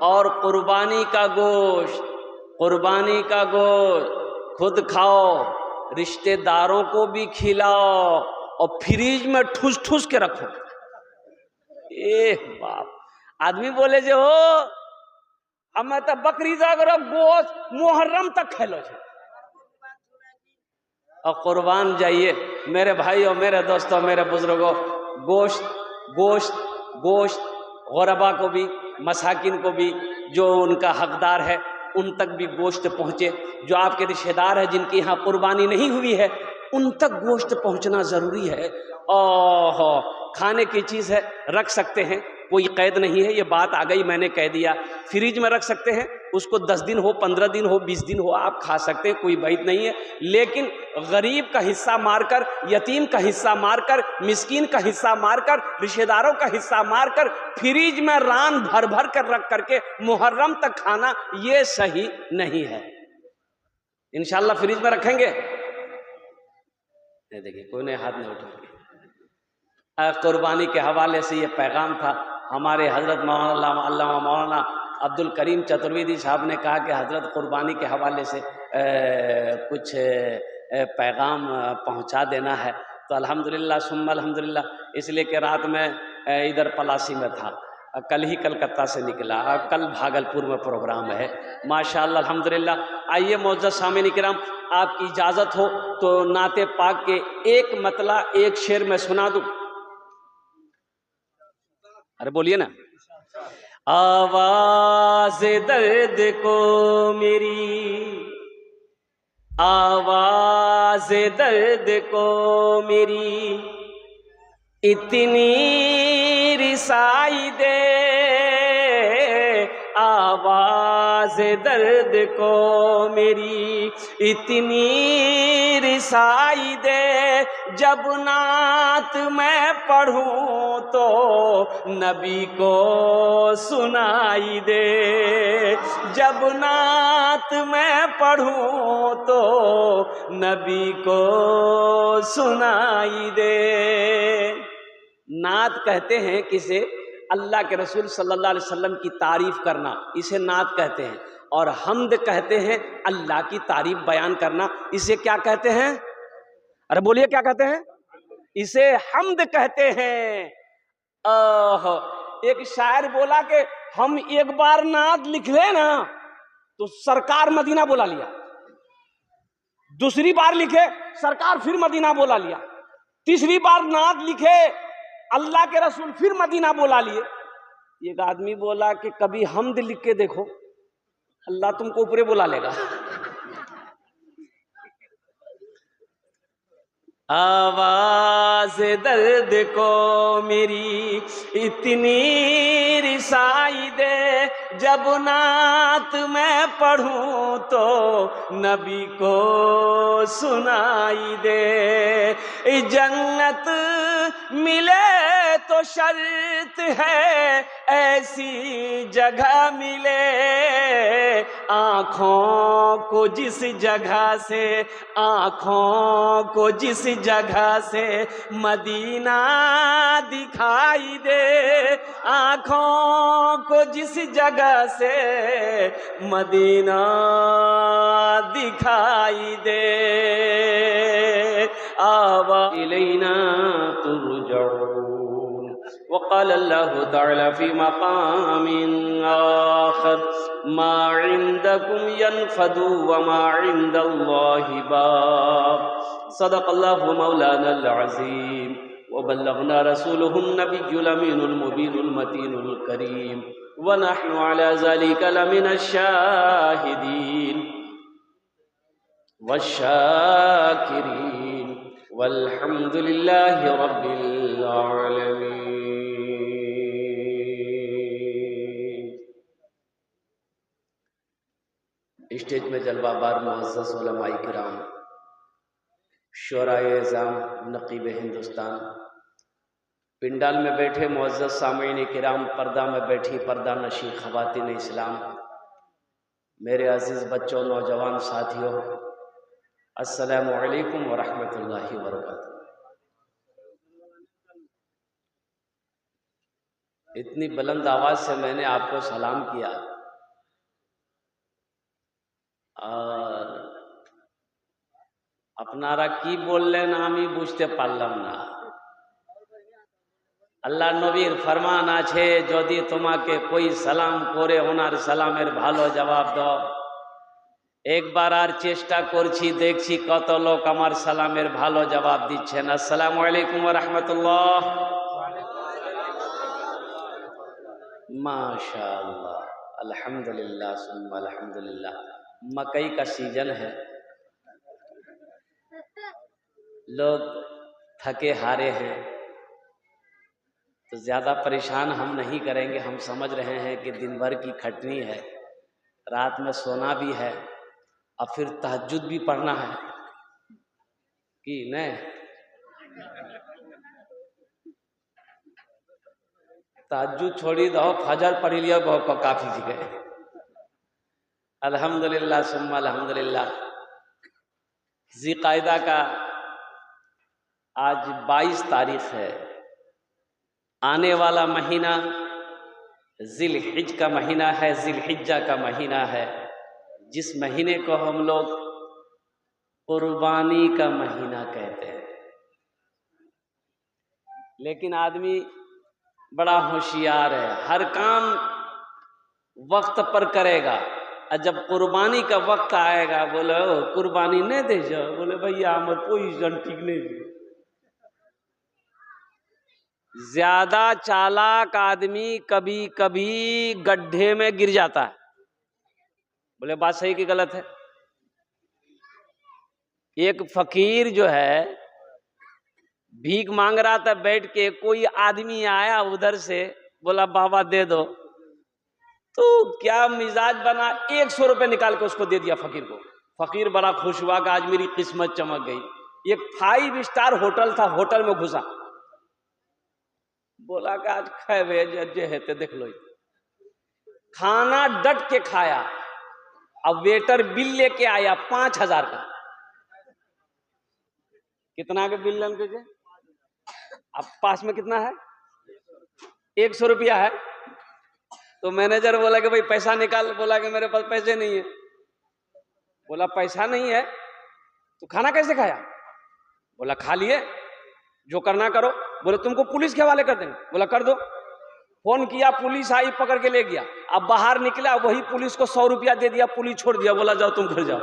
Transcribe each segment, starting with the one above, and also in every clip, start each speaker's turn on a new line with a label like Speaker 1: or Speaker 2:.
Speaker 1: और कुर्बानी का गोश्त, कुर्बानी का गोश्त खुद खाओ, रिश्तेदारों को भी खिलाओ और फ्रीज में ठूस ठूस के रखो। ए बाप, आदमी बोले जो हो हमें तो बकरी जागरो गोश्त मुहर्रम तक खेलो छे और कुर्बान जाइए। मेरे भाई और मेरे दोस्तों, मेरे बुजुर्गों, गोश्त गोश्त गोश्त गुरबा को भी, मसाकिन को भी, जो उनका हकदार है उन तक भी गोश्त पहुँचे। जो आपके रिश्तेदार है जिनकी यहाँ कुर्बानी नहीं हुई है उन तक गोश्त पहुँचना ज़रूरी है। ओहो, खाने की चीज़ है, रख सकते हैं, कोई कैद नहीं है, ये बात आ गई मैंने कह दिया। फ्रिज में रख सकते हैं, उसको 10 दिन हो, 15 दिन हो, 20 दिन हो, आप खा सकते हैं, कोई बात नहीं है। लेकिन गरीब का हिस्सा मारकर, यतीम का हिस्सा मारकर, मिस्कीन का हिस्सा मारकर, रिश्तेदारों का हिस्सा मारकर फ्रिज में रान भर भर कर रख करके मुहर्रम तक खाना, ये सही नहीं है। इंशाल्लाह फ्रिज में रखेंगे। देखिए कोई ने हाथ नहीं उठाया। कुर्बानी के हवाले से ये पैगाम था। हमारे हज़रत मौलाना अब्दुल करीम चतुर्वेदी साहब ने कहा कि हज़रत कुर्बानी के हवाले से कुछ पैगाम पहुंचा देना है। तो अल्हम्दुलिल्लाह सुम्मा अल्हम्दुलिल्लाह, इसलिए कि रात में इधर पलासी में था, कल ही कलकत्ता से निकला, कल भागलपुर में प्रोग्राम है। माशाअल्लाह अल्हम्दुलिल्लाह। आइए मौजूद सामीन किराम, आपकी इजाज़त हो तो नाते पाक के एक मतला एक शेर में सुना दूँ। अरे बोलिए ना। आवाज़ दर्द को मेरी, आवाज़ दर्द को मेरी इतनी रिसाई दे, आवाज़ दर्द को मेरी इतनी रिसाई दे, जब नात मैं पढ़ूं तो नबी को सुनाई दे, जब नात मैं पढ़ूं तो नबी को सुनाई दे। नात कहते हैं किसे? अल्लाह के रसूल सल्लल्लाहु अलैहि वसल्लम की तारीफ करना, इसे नात कहते हैं। और हम्द कहते हैं अल्लाह की तारीफ बयान करना, इसे क्या कहते हैं? अरे बोलिए क्या कहते हैं? इसे हम्द कहते हैं। एक शायर बोला कि हम एक बार नात लिख ले ना तो सरकार मदीना बोला लिया, दूसरी बार लिखे सरकार फिर मदीना बोला लिया, तीसरी बार नात लिखे अल्लाह के रसूल फिर मदीना बोला लिए। एक आदमी बोला कि कभी हम्द लिख के देखो, अल्लाह तुमको ऊपरे बुला लेगा। आवाज़ दर्द को मेरी इतनी रिसाई दे, जब नात मैं पढ़ूं तो नबी को सुनाई दे। जन्नत मिले तो शर्त है ऐसी जगह मिले, आँखों को जिस जगह से, आँखों को जिस जगह से मदीना दिखाई दे, आँखों को जिस जगह से मदीना दिखाई दे। आवा इलैना तुरजऊन। वक़ाल अल्लाहु तआला फी मक़ामिन आखर मा इंदकुम यनफदु व मा इंदल्लाहि बाक़। सदक़ल्लाहु मौलानल अज़ीम व बल्लगना रसूलुहुन नबियुल अमीनुल मुबीनुल मतीनुल करीम व नहनु अला ज़ालिका लमिनश शाहिदीन वश्शाकिरीन वल्हम्दुलिल्लाहि रब्बिल आलमीन। स्टेज में जलवाबार मुअज़्ज़ज़ उलमाए किराम, शुअराए इज़ाम, नक़ीब हिंदुस्तान, पिंडाल में बैठे मुअज़्ज़ज़ सामीन किराम, पर्दा में बैठी पर्दा नशी ख़वातीन इस्लाम, मेरे अज़ीज़ बच्चों, नौजवान साथियों, अस्सलामु अलैकुम व रहमतुल्लाहि व बरकातुहू। इतनी बुलंद आवाज़ से मैंने आपको सलाम किया, আর আপনারা কি বললেন আমি বুঝতে পারলাম না। আল্লাহ নবীর ফরমান আছে, যদি তোমাকে কই সালাম করে ওনার সালামের ভালো জবাব দাও। একবার আর চেষ্টা করছি, দেখছি কত লোক আমার সালামের ভালো জবাব দিচ্ছেন। আসসালামু আলাইকুম ওয়া রাহমাতুল্লাহ। माशाअल्लाह, अल्हम्दुलिल्लाह सुम्मा अल्हम्दुलिल्लाह। मकई का सीजन है, लोग थके हारे हैं, तो ज़्यादा परेशान हम नहीं करेंगे। हम समझ रहे हैं कि दिन भर की खटनी है, रात में सोना भी है और फिर तहज्जुद भी पढ़ना है कि नहीं। तहज्जुद छोड़ी दो, फजर पढ़ लिया बहुत काफ़ी जी गए। अल्हम्दुलिल्लाह सुम्मा अल्हम्दुलिल्लाह। ज़िलक़ाइदा का आज 22 तारीख है। आने वाला महीना ज़िलहिज का महीना है, ज़िलहिज्जा का महीना है, जिस महीने को हम लोग कुर्बानी का महीना कहते हैं। लेकिन आदमी बड़ा होशियार है, हर काम वक्त पर करेगा, और जब कुर्बानी का वक्त आएगा बोले ओ कुर्बानी नहीं दे जाओ, बोले भैया हमारे कोई जन ठीक नहीं दे। ज्यादा चालाक आदमी कभी कभी गड्ढे में गिर जाता है। बोले बात सही कि गलत है? एक फकीर जो है भीख मांग रहा था बैठ के, कोई आदमी आया उधर से, बोला बाबा दे दो, तो क्या मिजाज बना, 100 रुपये निकाल के उसको दे दिया फकीर को। फकीर बड़ा खुश हुआ कि आज मेरी किस्मत चमक गई। एक 5 स्टार होटल था, होटल में घुसा, बोला कि आज खाए जे है तो देख लो। खाना डट के खाया, अब वेटर बिल लेके आया 5000 का। कितना के बिल लेके? अब पास में कितना है? 100 रुपया है। तो मैनेजर बोला कि भाई पैसा निकाल, बोला कि मेरे पास पैसे नहीं है। बोला पैसा नहीं है तो खाना कैसे खाया? बोला खा लिए, जो करना करो। बोले तुमको पुलिस के हवाले कर देंगे। बोला कर दो। फोन किया, पुलिस आई, पकड़ के ले गया। अब बाहर निकला, वही पुलिस को 100 रुपया दे दिया, पुलिस छोड़ दिया, बोला जाओ तुम घर जाओ।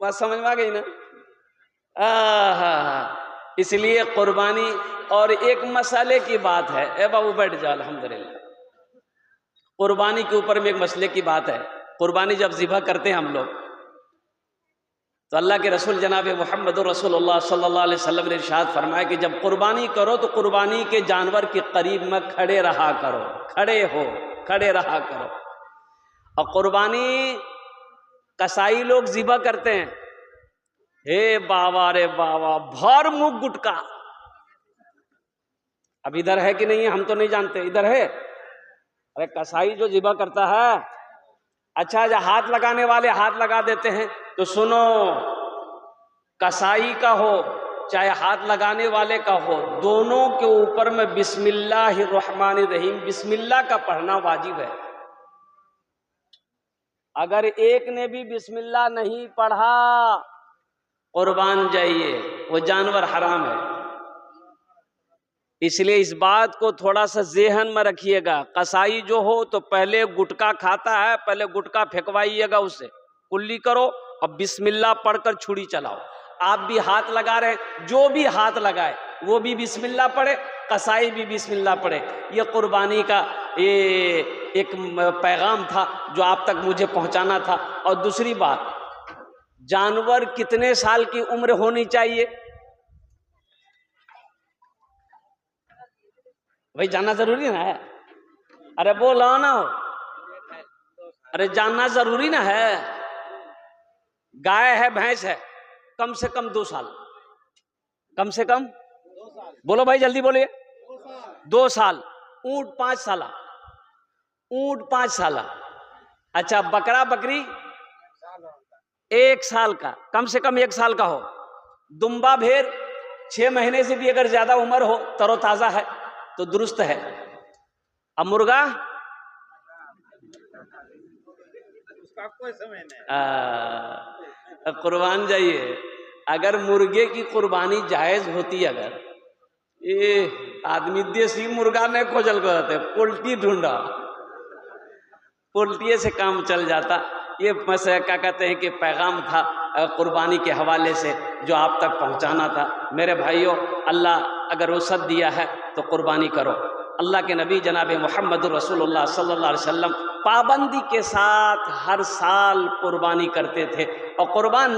Speaker 1: बात समझ में आ गई ना? इसलिए कुर्बानी, और एक मसले की बात है, ए बाबू बैठ जाओ, अल्हम्दुलिल्लाह। कुर्बानी के ऊपर में एक मसले की बात है। कुर्बानी जब ज़िबा करते हैं हम लोग, तो अल्लाह के रसूल जनाब मोहम्मद रसूलुल्लाह सल्लल्लाहु अलैहि वसल्लम ने इरशाद फरमाया कि जब कुर्बानी करो तो कुर्बानी के जानवर के करीब में खड़े रहा करो, खड़े रहा करो। और कुर्बानी कसाई लोग ज़िबा करते हैं, हे बाबा रे बाबा, भर मुंह गुटका। अब इधर है कि नहीं है हम तो नहीं जानते, इधर है। अरे कसाई जो ज़िबा करता है, अच्छा जो हाथ लगाने वाले हाथ लगा देते हैं, तो सुनो, कसाई का हो चाहे हाथ लगाने वाले का हो, दोनों के ऊपर में बिस्मिल्लाहिर्रहमानिर्रहीम, बिस्मिल्लाह का पढ़ना वाजिब है। अगर एक ने भी बिस्मिल्लाह नहीं पढ़ा, कुर्बान जाइए, वो जानवर हराम है। इसलिए इस बात को थोड़ा सा ज़हन में रखिएगा। कसाई जो हो तो पहले गुटखा खाता है, पहले गुटखा फेंकवाइएगा उससे, कुल्ली करो और बिस्मिल्लाह पढ़कर छुरी चलाओ। आप भी हाथ लगा रहे हैं, जो भी हाथ लगाए वो भी बिस्मिल्लाह पढ़े, कसाई भी बिस्मिल्लाह पढ़े। ये कुर्बानी का ये एक पैगाम था जो आप तक मुझे पहुंचाना था। और दूसरी बात, जानवर कितने साल की उम्र होनी चाहिए भाई, जानना जरूरी ना है? अरे बोलो ना, अरे जानना जरूरी ना है। गाय है, भैंस है, कम से कम 2 साल, कम से कम 2 साल। बोलो भाई जल्दी बोलिए। 2 साल। ऊंट 5 साल, ऊंट 5 साल। अच्छा, बकरा बकरी 1 साल का, कम से कम 1 साल का हो। दुम्बा भेड़ 6 महीने से भी अगर ज्यादा उम्र हो, तरोताजा है तो दुरुस्त है। अब मुर्गा कुर्बान जाइए। अगर मुर्गे की कुर्बानी जायज होती, अगर ये आदमी देसी मुर्गा नहीं खोजल करते, पोल्ट्री ढूंढा, पोल्ट्री से काम चल जाता। ये बस क्या कहते हैं कि पैगाम था कुर्बानी के हवाले से जो आप तक पहुंचाना था। मेरे भाइयों, अल्लाह अगर वसअत दिया है तो कुर्बानी करो। अल्लाह के नबी जनाब मोहम्मद रसूलुल्लाह सल्लल्लाहु अलैहि वसल्लम पाबंदी के साथ हर साल कुर्बानी करते थे और कुर्बान